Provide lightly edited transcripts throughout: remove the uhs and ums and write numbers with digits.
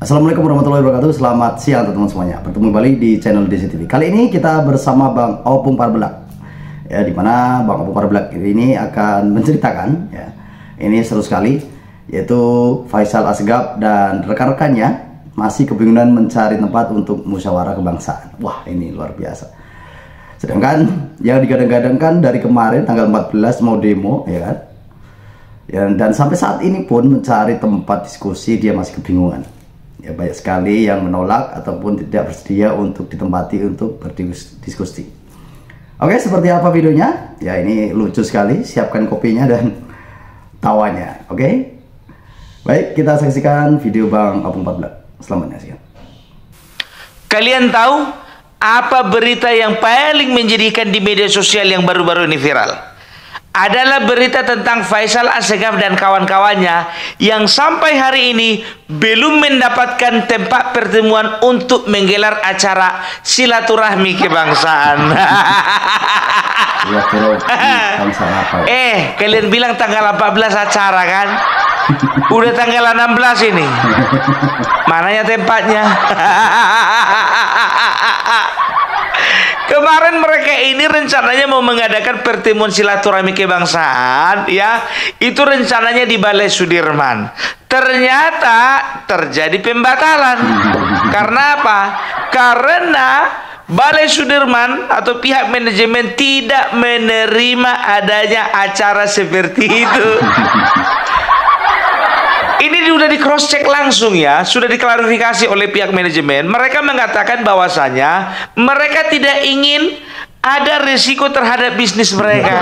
Assalamualaikum warahmatullahi wabarakatuh. Selamat siang teman-teman semuanya. Bertemu kembali di channel DCTV. Kali ini kita bersama Bang Opung Parbelak. Ya, dimana Bang Opung Parbelak ini akan menceritakan ya. Ini seru sekali, yaitu Faisal Asegaf dan rekan-rekannya masih kebingungan mencari tempat untuk musyawarah kebangsaan. Wah, ini luar biasa. Sedangkan yang digadang-gadangkan dari kemarin tanggal 14 mau demo, ya kan? Ya, dan sampai saat ini pun mencari tempat diskusi dia masih kebingungan. Ya, banyak sekali yang menolak ataupun tidak bersedia untuk ditempati untuk berdiskusi. Oke, seperti apa videonya? Ya, ini lucu sekali. Siapkan kopinya dan tawanya. Oke? Baik, kita saksikan video Bang Opung Parbelak. Selamat menyaksikan. Kalian tahu apa berita yang paling menjadikan di media sosial yang baru-baru ini viral? Adalah berita tentang Faisal Asegaf dan kawan-kawannya yang sampai hari ini belum mendapatkan tempat pertemuan untuk menggelar acara silaturahmi kebangsaan. Kalian bilang tanggal 14 acara kan? Udah tanggal 16 ini. Mananya tempatnya? Kemarin mereka ini rencananya mau mengadakan pertemuan silaturahmi kebangsaan, ya. Itu rencananya di Balai Sudirman. Ternyata terjadi pembatalan. Karena apa? Karena Balai Sudirman atau pihak manajemen tidak menerima adanya acara seperti itu. Ini sudah di cross check langsung ya, sudah diklarifikasi oleh pihak manajemen. Mereka mengatakan bahwasanya mereka tidak ingin ada risiko terhadap bisnis mereka.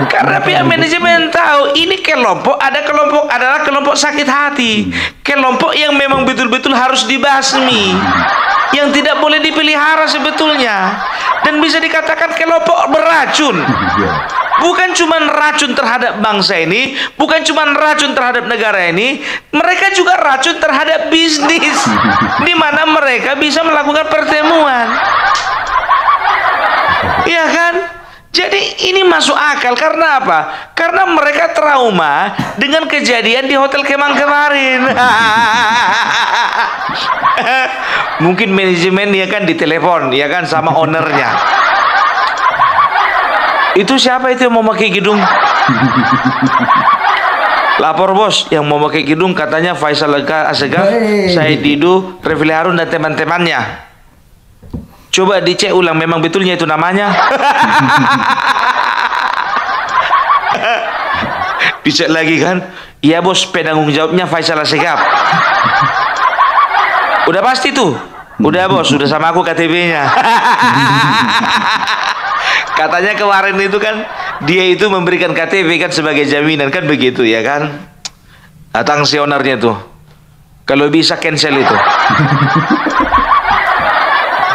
Karena pihak manajemen tahu ini kelompok adalah kelompok sakit hati, kelompok yang memang betul-betul harus dibasmi, yang tidak boleh dipelihara sebetulnya, dan bisa dikatakan kelompok beracun. Bukan cuma racun terhadap bangsa ini, bukan cuma racun terhadap negara ini, mereka juga racun terhadap bisnis, di mana mereka bisa melakukan pertemuan. Iya kan? Jadi ini masuk akal. Karena apa? Karena mereka trauma dengan kejadian di Hotel Kemang kemarin. Mungkin manajemen ya kan ditelepon ya kan sama ownernya. Itu siapa itu yang mau pakai gedung? Lapor bos, yang mau pakai gedung katanya Faisal Asegaf, Said Didu, Refli Harun dan teman-temannya. Coba dicek ulang, memang betulnya itu namanya. Dicek lagi kan? Iya bos, penanggung jawabnya Faisal Asegaf. Udah pasti tuh. Udah bos, sudah sama aku KTP-nya. Katanya kemarin itu kan dia itu memberikan KTP kan sebagai jaminan kan, begitu ya kan? Datang si ownernya tuh. Kalau bisa cancel itu.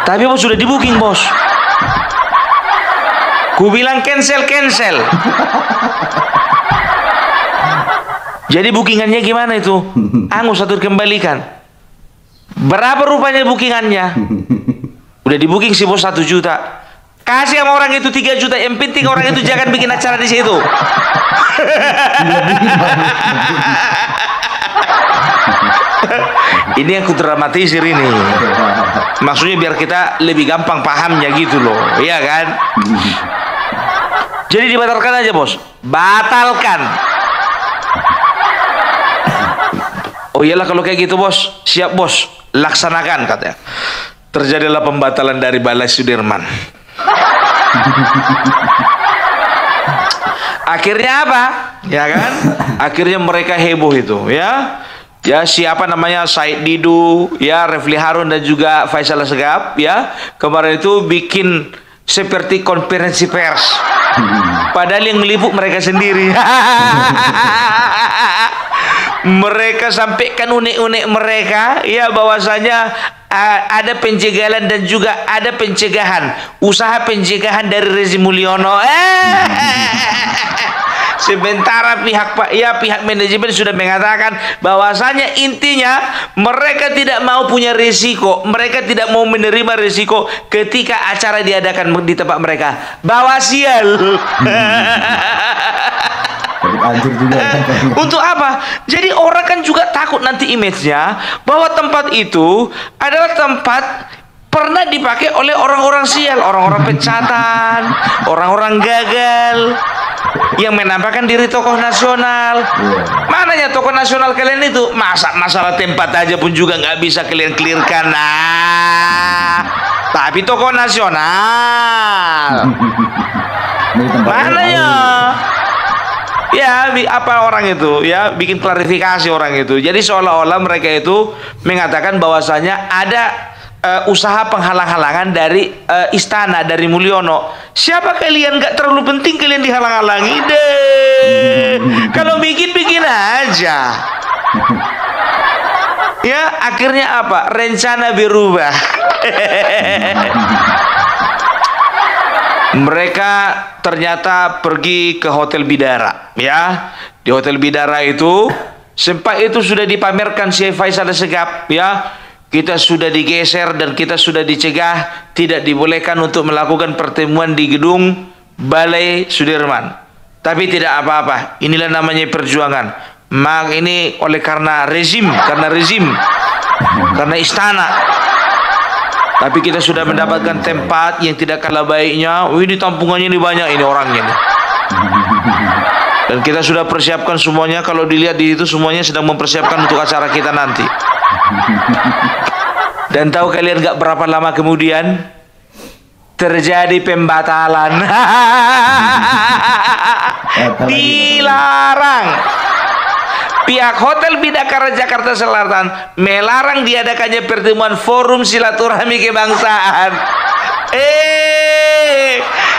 Tapi bos sudah di booking bos. Ku bilang cancel. Jadi bookingannya gimana itu? Angus atur kembalikan. Berapa rupanya bookingannya? Udah di booking si bos 1 juta. Kasih sama orang itu 3 juta. Yang penting orang itu jangan bikin acara di situ. Ini yang kudramatisir ini. Maksudnya biar kita lebih gampang pahamnya gitu loh, iya kan? Jadi dibatalkan aja bos, batalkan. Oh iyalah kalau kayak gitu bos, siap bos, laksanakan katanya. Terjadilah pembatalan dari Balai Sudirman. Akhirnya apa? Ya kan? Akhirnya mereka heboh itu, ya. Ya, siapa namanya, Said Didu, ya, Refli Harun dan juga Faisal Asegaf, ya, kemarin itu bikin seperti konferensi pers. Padahal yang meliput mereka sendiri. Mereka sampaikan unek-unek mereka, ya, bahwasanya ada pencegahan dan juga ada pencegahan, usaha pencegahan dari rezim Mulyono. Sementara pihak manajemen sudah mengatakan bahwasanya intinya mereka tidak mau punya risiko, mereka tidak mau menerima risiko ketika acara diadakan di tempat mereka. Bawa sial. Hancur juga. Untuk apa? Jadi orang kan juga takut nanti image-nya bahwa tempat itu adalah tempat pernah dipakai oleh orang-orang sial, orang-orang pecatan, orang-orang gagal yang menampakkan diri tokoh nasional. Mananya tokoh nasional kalian itu? Masalah tempat aja pun juga nggak bisa kalian clearkan. Nah, tapi tokoh nasional mananya? Ya, apa orang itu ya bikin klarifikasi orang itu. Jadi seolah-olah mereka itu mengatakan bahwasanya ada usaha penghalang-halangan dari istana, dari Mulyono. Siapa kalian? Gak terlalu penting kalian dihalang-halangi deh. Kalau bikin aja. Ya, akhirnya apa? Rencana berubah. Mereka ternyata pergi ke Hotel Bidara, ya. Di Hotel Bidara itu sempat itu sudah dipamerkan si Faisal Assegaf, ya. Kita sudah digeser dan kita sudah dicegah, tidak dibolehkan untuk melakukan pertemuan di gedung Balai Sudirman. Tapi tidak apa-apa, inilah namanya perjuangan. Mak ini karena rezim, karena istana. Tapi kita sudah mendapatkan tempat yang tidak kalah baiknya. Wih, di tampungannya ini banyak ini orangnya nih. Dan kita sudah persiapkan semuanya. Kalau dilihat di itu semuanya sedang mempersiapkan untuk acara kita nanti. Dan tahu kalian gak berapa lama kemudian terjadi pembatalan. Dilarang. Pihak Hotel Bidakara Jakarta Selatan melarang diadakannya pertemuan forum silaturahmi kebangsaan.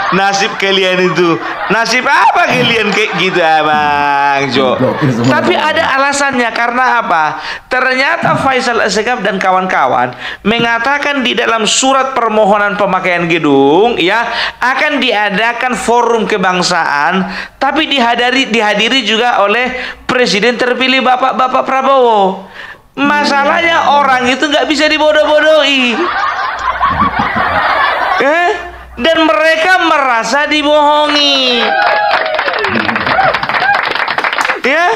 Nasib kalian itu, nasib apa kalian kayak gitu, Bang Jo? Tapi ada alasannya, karena apa? Ternyata Faisal Assegaf dan kawan-kawan mengatakan di dalam surat permohonan pemakaian gedung, ya, akan diadakan forum kebangsaan, tapi dihadiri juga oleh Presiden terpilih Bapak Prabowo. Masalahnya orang itu nggak bisa dibodoh-bodohi. Dan mereka merasa dibohongi. Ya,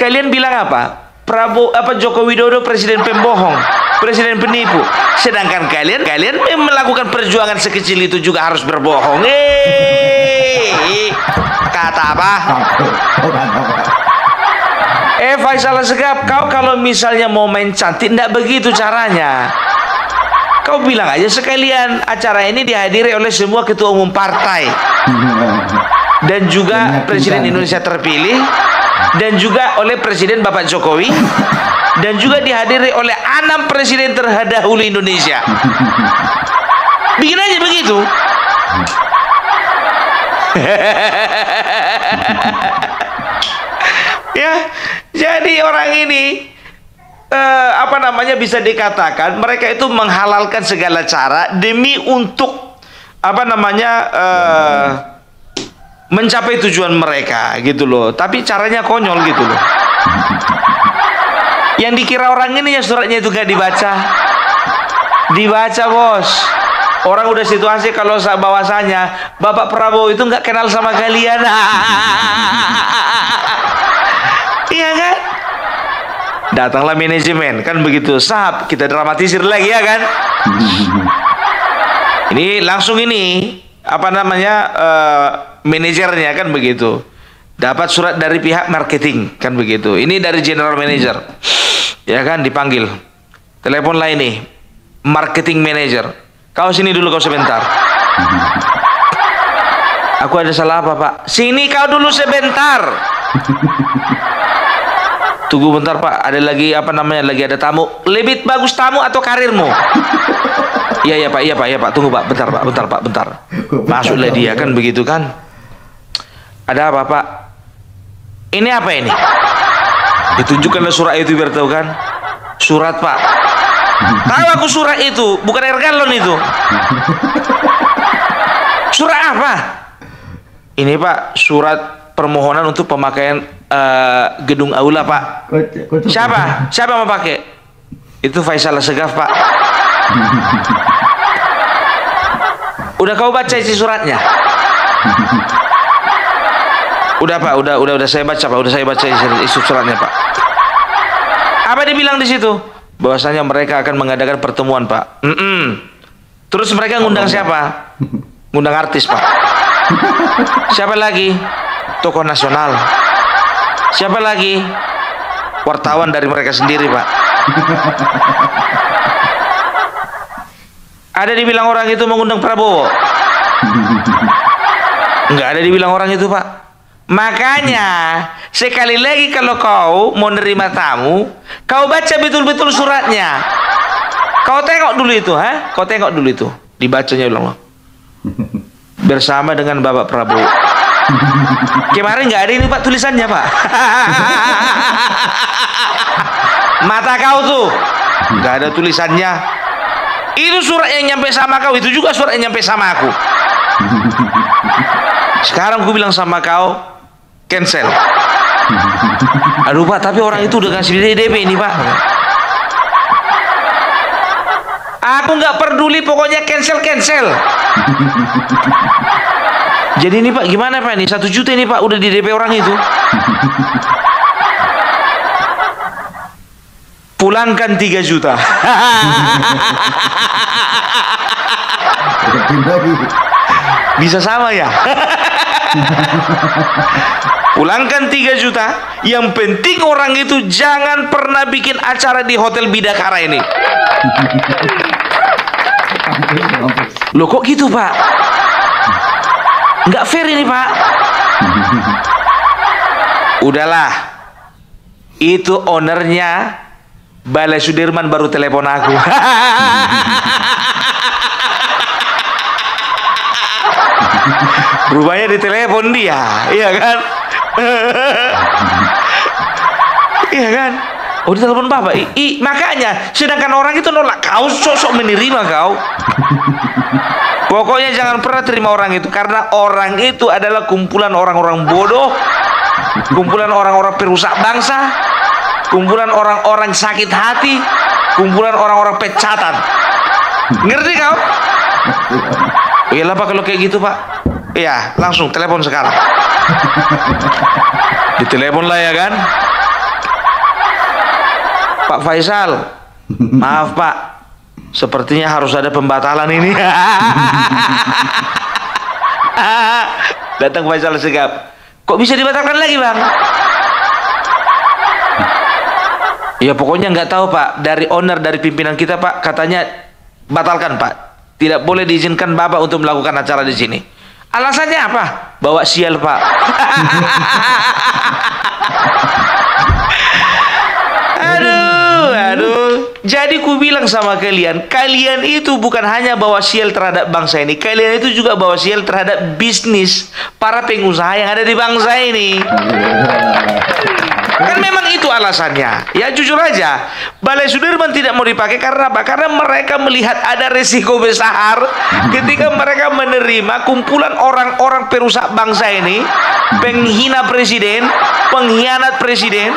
kalian bilang apa? Joko Widodo presiden pembohong, presiden penipu. Sedangkan kalian melakukan perjuangan sekecil itu juga harus berbohong. Kata apa? Faisal Assegaf, kau kalau misalnya mau main cantik, tidak begitu caranya. Kau bilang aja sekalian acara ini dihadiri oleh semua ketua umum partai dan juga Presiden Indonesia terpilih dan juga oleh Presiden Bapak Jokowi dan juga dihadiri oleh 6 presiden terdahulu Indonesia. Bikin aja begitu. Ya, jadi orang ini bisa dikatakan mereka itu menghalalkan segala cara demi untuk mencapai tujuan mereka gitu loh. Tapi caranya konyol gitu loh. Yang dikira orang ini ya suratnya itu gak dibaca. Dibaca, bos. Orang udah situasi kalau bahwasanya Bapak Prabowo itu nggak kenal sama kalian. Iya kan? Datanglah manajemen, kan begitu. Sahab, kita dramatisir lagi ya kan? Ini langsung manajernya kan begitu. Dapat surat dari pihak marketing kan begitu. Ini dari general manager. Ya kan, dipanggil. Teleponlah ini marketing manager. Kau sini dulu, kau sebentar. Aku ada salah apa, Pak? Sini kau dulu sebentar. Tunggu bentar, Pak. Ada lagi lagi ada tamu. Lebih bagus tamu atau karirmu? Iya Pak. Tunggu, Pak. Bentar, Pak. Masuklah dia kan begitu kan. Ada apa, Pak? Ini apa ini? Ditunjukkanlah surat itu biar tahu kan. Surat, Pak. Tahu aku surat itu, bukan air galon itu. Surat apa? Ini, Pak, surat permohonan untuk pemakaian gedung aula, Pak. Siapa mau pakai? Itu Faisal Assegaf, Pak. Udah kau baca isi suratnya? Udah Pak, udah saya baca Pak, udah saya baca isi suratnya Pak. Apa dibilang di situ? Bahwasanya mereka akan mengadakan pertemuan Pak. Terus mereka ngundang siapa? Ngundang artis Pak. Siapa lagi? Tokoh nasional. Siapa lagi? Wartawan dari mereka sendiri Pak. Ada dibilang orang itu mengundang Prabowo? Enggak ada dibilang orang itu Pak. Makanya sekali lagi kalau kau mau nerima tamu, kau baca betul-betul suratnya. Kau tengok dulu itu, Kau tengok dulu itu. Dibacanya ulang. Bersama dengan Bapak Prabowo. Kemarin nggak ada ini Pak tulisannya Pak. Mata kau tuh nggak ada tulisannya. Itu surat yang nyampe sama kau, itu juga surat yang nyampe sama aku. Sekarang aku bilang sama kau, cancel. Aduh Pak, tapi orang itu udah kasih DP ini Pak. Aku nggak peduli, pokoknya cancel. Jadi ini Pak, gimana Pak ini? 1 juta ini Pak, udah di DP orang itu. Pulangkan 3 juta. Bisa sama ya? Pulangkan 3 juta. Yang penting orang itu jangan pernah bikin acara di Hotel Bidakara ini. Loh kok gitu Pak? Nggak fair ini Pak. Udahlah. Itu ownernya Balai Sudirman baru telepon aku. Rupanya ditelepon dia, iya kan? Iya kan? Oh, ditelepon Bapak. Makanya, sedangkan orang itu nolak, kau sok-sok menerima kau. Pokoknya jangan pernah terima orang itu, karena orang itu adalah kumpulan orang-orang bodoh, kumpulan orang-orang perusak bangsa, kumpulan orang-orang sakit hati, kumpulan orang-orang pecatan. Ngerti kau? Iyalah Pak kalau kayak gitu Pak. Iya, langsung telepon sekarang. Ditelepon lah ya kan. Pak Faisal, maaf Pak, sepertinya harus ada pembatalan ini. Datang Faisal Segaf. Kok bisa dibatalkan lagi Bang? Ya pokoknya nggak tahu Pak. Dari owner, dari pimpinan kita Pak, katanya batalkan Pak. Tidak boleh diizinkan Bapak untuk melakukan acara di sini. Alasannya apa? Bawa sial Pak. Aduh. Jadi ku bilang sama kalian, kalian itu bukan hanya bawa sial terhadap bangsa ini, kalian itu juga bawa sial terhadap bisnis para pengusaha yang ada di bangsa ini. Kan memang itu alasannya. Ya jujur aja, Balai Sudirman tidak mau dipakai karena apa? Karena mereka melihat ada resiko besar ketika mereka menerima kumpulan orang-orang perusak bangsa ini, penghina presiden, pengkhianat presiden.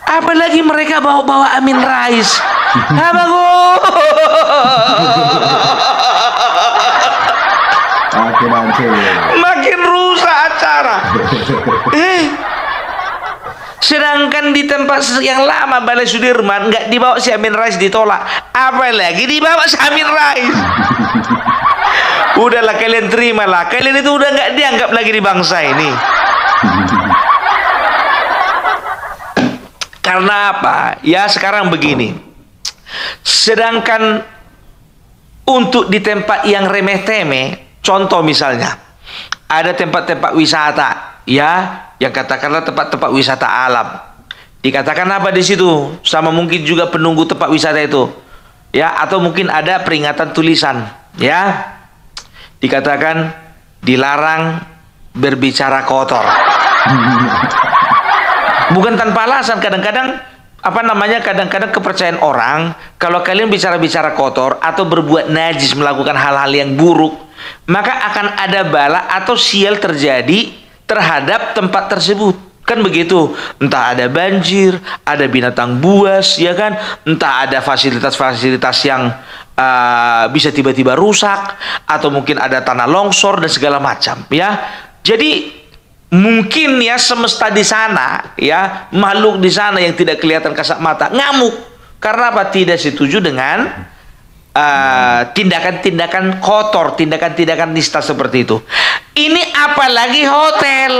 Apalagi mereka bawa-bawa Amin Rais. Makin rusak acara. Sedangkan di tempat yang lama Balai Sudirman nggak dibawa si Amin Rais, ditolak. Apalagi dibawa si Amin Rais. Udahlah kalian terimalah. Kalian itu udah nggak dianggap lagi di bangsa ini. Karena apa? Ya sekarang begini. Sedangkan untuk di tempat yang remeh-temeh, contoh misalnya, ada tempat-tempat wisata, ya, yang katakanlah tempat-tempat wisata alam. Dikatakan apa di situ? Sama mungkin juga penunggu tempat wisata itu, ya, atau mungkin ada peringatan tulisan, ya. Dikatakan dilarang berbicara kotor. Bukan tanpa alasan, kadang-kadang kadang-kadang kepercayaan orang, kalau kalian bicara-bicara kotor atau berbuat najis, melakukan hal-hal yang buruk, maka akan ada bala atau sial terjadi terhadap tempat tersebut. Kan begitu, entah ada banjir, ada binatang buas, ya kan, entah ada fasilitas-fasilitas yang bisa tiba-tiba rusak, atau mungkin ada tanah longsor dan segala macam, ya. Jadi mungkin ya semesta di sana, ya, makhluk di sana yang tidak kelihatan kasat mata ngamuk karena apa? Tidak setuju dengan tindakan-tindakan kotor, tindakan-tindakan nista seperti itu. Ini apalagi hotel.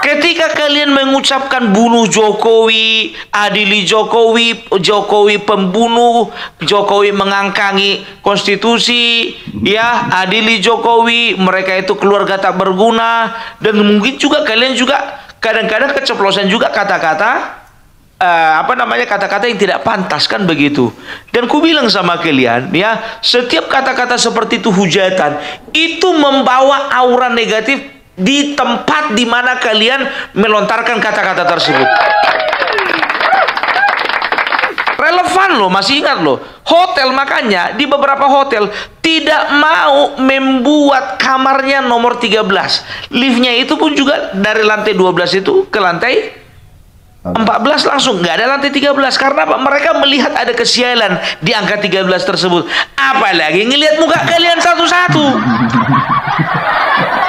Ketika kalian mengucapkan bunuh Jokowi, adili Jokowi, Jokowi pembunuh, Jokowi mengangkangi konstitusi, ya, adili Jokowi, mereka itu keluarga tak berguna, dan mungkin juga kalian juga kadang-kadang keceplosan juga kata-kata kata-kata yang tidak pantas, kan begitu. Dan ku bilang sama kalian, ya, setiap kata-kata seperti itu hujatan, itu membawa aura negatif di tempat di mana kalian melontarkan kata-kata tersebut. Relevan loh, masih ingat loh. Hotel, makanya di beberapa hotel tidak mau membuat kamarnya nomor 13. Liftnya itu pun juga dari lantai 12 itu ke lantai 14 langsung, nggak ada lantai 13. Karena apa? Mereka melihat ada kesialan di angka 13 tersebut. Apalagi ngelihat muka kalian satu-satu.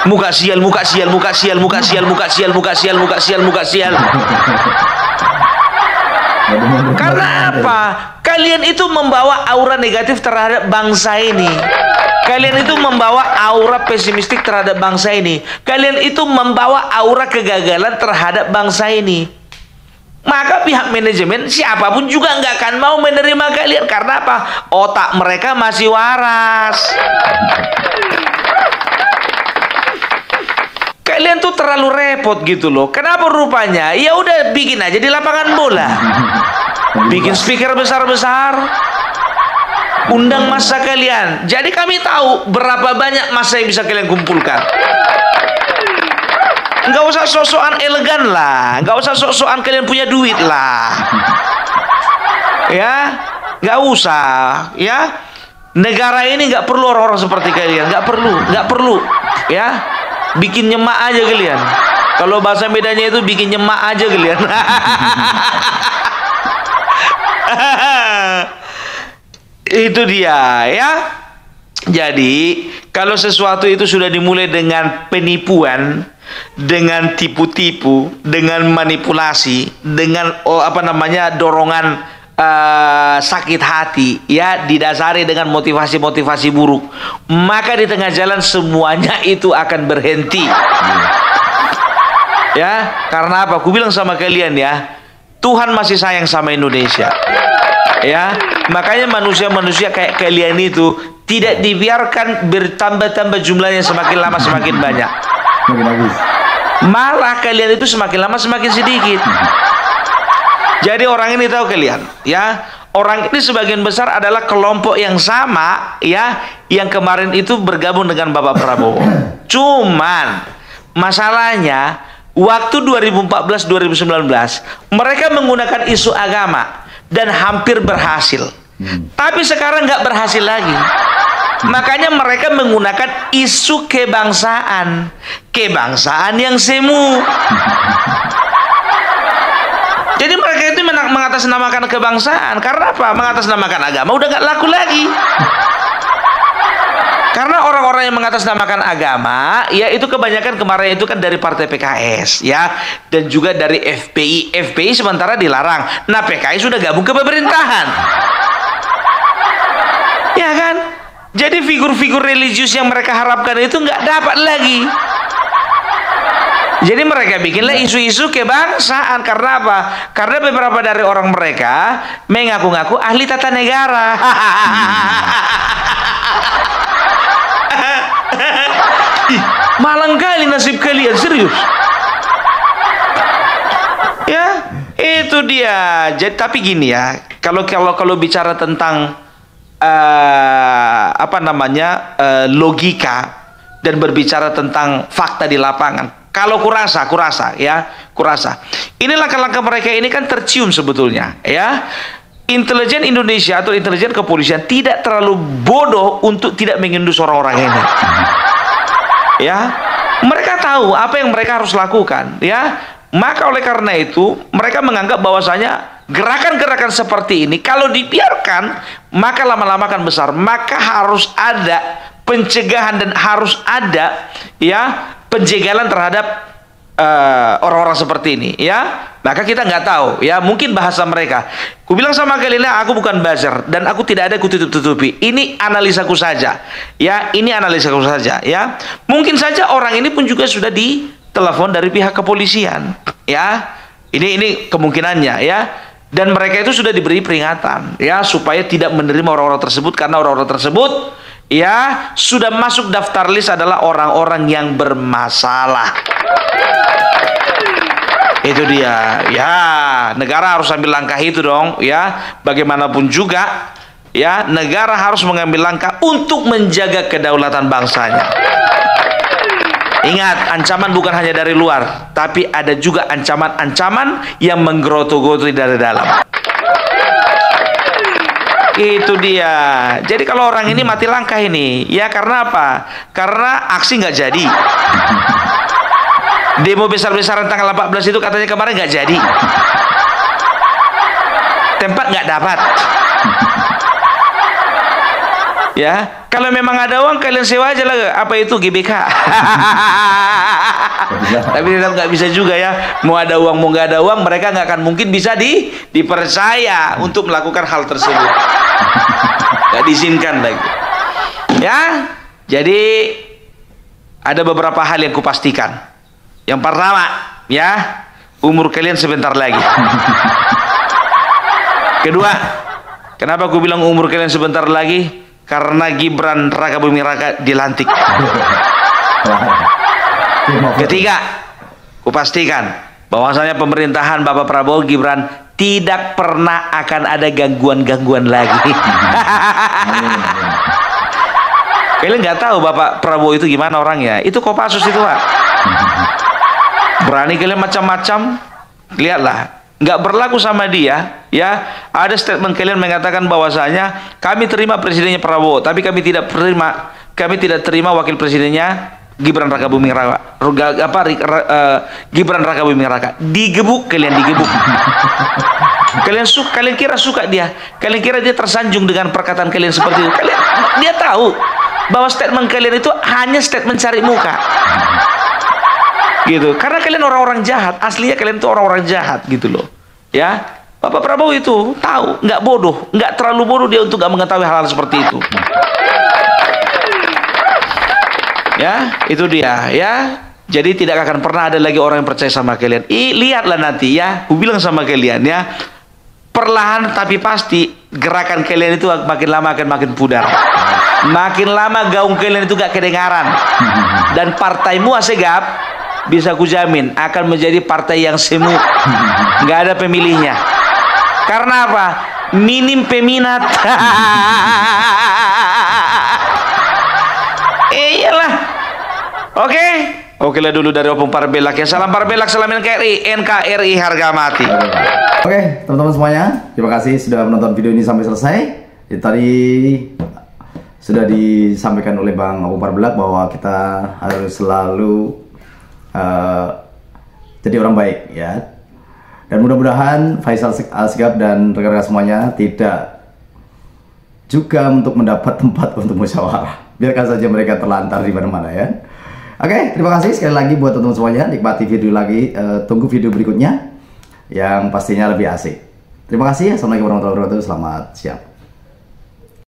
Muka sial, muka sial, muka sial, muka sial, muka sial, muka sial, muka sial, muka sial. Karena apa? Kalian itu membawa aura negatif terhadap bangsa ini. Kalian itu membawa aura pesimistik terhadap bangsa ini. Kalian itu membawa aura kegagalan terhadap bangsa ini. Maka pihak manajemen siapapun juga nggak akan mau menerima kalian. Karena apa? Otak mereka masih waras. Kalian tuh terlalu repot gitu loh. Kenapa rupanya? Ya udah bikin aja di lapangan bola. Bikin speaker besar-besar. Undang massa kalian. Jadi kami tahu berapa banyak massa yang bisa kalian kumpulkan. Nggak usah sok-sokan elegan lah. Nggak usah sok-sokan kalian punya duit lah. Ya, nggak usah. Ya, negara ini nggak perlu orang-orang seperti kalian. Nggak perlu. Ya. Bikin nyemak aja kalian. Kalau bahasa bedanya itu bikin nyemak aja kalian. Itu dia, ya. Jadi kalau sesuatu itu sudah dimulai dengan penipuan, dengan tipu-tipu, dengan manipulasi, dengan dorongan sakit hati, ya, didasari dengan motivasi-motivasi buruk, maka di tengah jalan semuanya itu akan berhenti. Ya, karena apa? Aku bilang sama kalian, ya, Tuhan masih sayang sama Indonesia. Ya, makanya manusia-manusia kayak kalian itu tidak dibiarkan bertambah-tambah jumlahnya, semakin lama semakin banyak. Malah kalian itu semakin lama semakin sedikit. Jadi orang ini tahu kalian, ya, orang ini sebagian besar adalah kelompok yang sama, ya, yang kemarin itu bergabung dengan Bapak Prabowo. Cuman masalahnya waktu 2014-2019 mereka menggunakan isu agama dan hampir berhasil. Tapi sekarang nggak berhasil lagi. Makanya mereka menggunakan isu kebangsaan yang semu. Jadi mereka itu mengatasnamakan kebangsaan. Karena apa? Mengatasnamakan agama udah gak laku lagi. Karena orang-orang yang mengatasnamakan agama, ya, itu kebanyakan kemarin itu kan dari partai PKS, ya, dan juga dari FPI. FPI sementara dilarang. Nah, PKI sudah gabung ke pemerintahan. Ya kan? Jadi figur-figur religius yang mereka harapkan itu nggak dapat lagi. Jadi mereka bikinlah isu-isu kebangsaan. Karena apa? Karena beberapa dari orang mereka mengaku-ngaku ahli tata negara. Malang kali nasib kalian, serius. Ya, itu dia. Jadi tapi gini ya, kalau bicara tentang logika dan berbicara tentang fakta di lapangan. Kalau kurasa, ini langkah-langkah mereka ini kan tercium sebetulnya, ya. Intelijen Indonesia atau intelijen kepolisian tidak terlalu bodoh untuk tidak mengendus orang-orang ini, ya. Mereka tahu apa yang mereka harus lakukan, ya. Maka oleh karena itu mereka menganggap bahwasanya gerakan-gerakan seperti ini kalau dibiarkan, maka lama-lama akan besar. Maka harus ada pencegahan dan harus ada ya penjegalan terhadap orang-orang seperti ini ya. Maka kita nggak tahu ya, mungkin bahasa mereka. Ku bilang sama kalian, aku bukan buzzer dan aku tidak ada kututup-tutupi. Ini analisaku saja ya, ini analisaku saja ya. Mungkin saja orang ini pun juga sudah ditelepon dari pihak kepolisian ya. Ini kemungkinannya ya. Dan mereka itu sudah diberi peringatan ya, supaya tidak menerima orang-orang tersebut, karena orang-orang tersebut ya sudah masuk daftar list adalah orang-orang yang bermasalah. Itu dia ya, negara harus ambil langkah itu dong ya. Bagaimanapun juga ya, negara harus mengambil langkah untuk menjaga kedaulatan bangsanya. Ingat, ancaman bukan hanya dari luar, tapi ada juga ancaman-ancaman yang menggeroto-geroto dari dalam. Itu dia. Jadi kalau orang ini mati langkah ini ya, karena apa? Karena aksi nggak jadi. Demo besar-besaran tanggal 14 itu katanya kemarin nggak jadi. Tempat nggak dapat. Ya, kalau memang ada uang kalian sewa aja lah, apa itu GBK. Tapi tetap nggak bisa juga ya. Mau ada uang mau nggak ada uang, mereka nggak akan mungkin bisa dipercaya untuk melakukan hal tersebut. Nggak diizinkan lagi. Ya, jadi ada beberapa hal yang kupastikan. Yang pertama, ya, umur kalian sebentar lagi. Kedua, kenapa aku bilang umur kalian sebentar lagi? Karena Gibran Raka Buming Raka dilantik. Ketiga, kupastikan bahwasanya pemerintahan Bapak Prabowo Gibran tidak pernah akan ada gangguan-gangguan lagi. Kalian nggak tahu Bapak Prabowo itu gimana orangnya? Itu Kopassus itu, Pak. Berani kalian macam-macam, lihatlah. Nggak berlaku sama dia ya. Ada statement kalian mengatakan bahwasanya kami terima presidennya Prabowo, tapi kami tidak terima wakil presidennya Gibran Raka Buming Raka. Gibran Raka Buming Raka digebuk, kalian digebuk. Kalian kira suka dia, kalian kira dia tersanjung dengan perkataan kalian seperti itu. Dia tahu bahwa statement kalian itu hanya statement cari muka gitu, karena kalian orang-orang jahat, aslinya kalian itu orang-orang jahat gitu loh ya. Bapak Prabowo itu tahu, nggak bodoh, nggak terlalu bodoh dia untuk nggak mengetahui hal-hal seperti itu ya. Itu dia ya. Jadi tidak akan pernah ada lagi orang yang percaya sama kalian. Lihatlah nanti ya, aku bilang sama kalian ya, perlahan tapi pasti gerakan kalian itu makin lama akan makin pudar. Makin lama gaung kalian itu gak kedengaran. Dan partaimu Asegap bisa kujamin akan menjadi partai yang semu, nggak ada pemilihnya. Karena apa? Minim peminat. Iyalah. Oke lah dulu dari Opung Parbelak ya. Salam Parbelak, salam NKRI harga mati. Oke, teman-teman semuanya, terima kasih sudah menonton video ini sampai selesai. Jadi tadi sudah disampaikan oleh Bang Opung Parbelak bahwa kita harus selalu jadi orang baik ya, dan mudah-mudahan Faisal Asegaf dan rekan-rekan semuanya tidak juga untuk mendapat tempat untuk musyawarah. Biarkan saja mereka terlantar di mana-mana ya. Oke, terima kasih sekali lagi buat teman-teman semuanya. Nikmati video lagi, tunggu video berikutnya yang pastinya lebih asik. Terima kasih. Assalamualaikum warahmatullahi wabarakatuh. Selamat siang.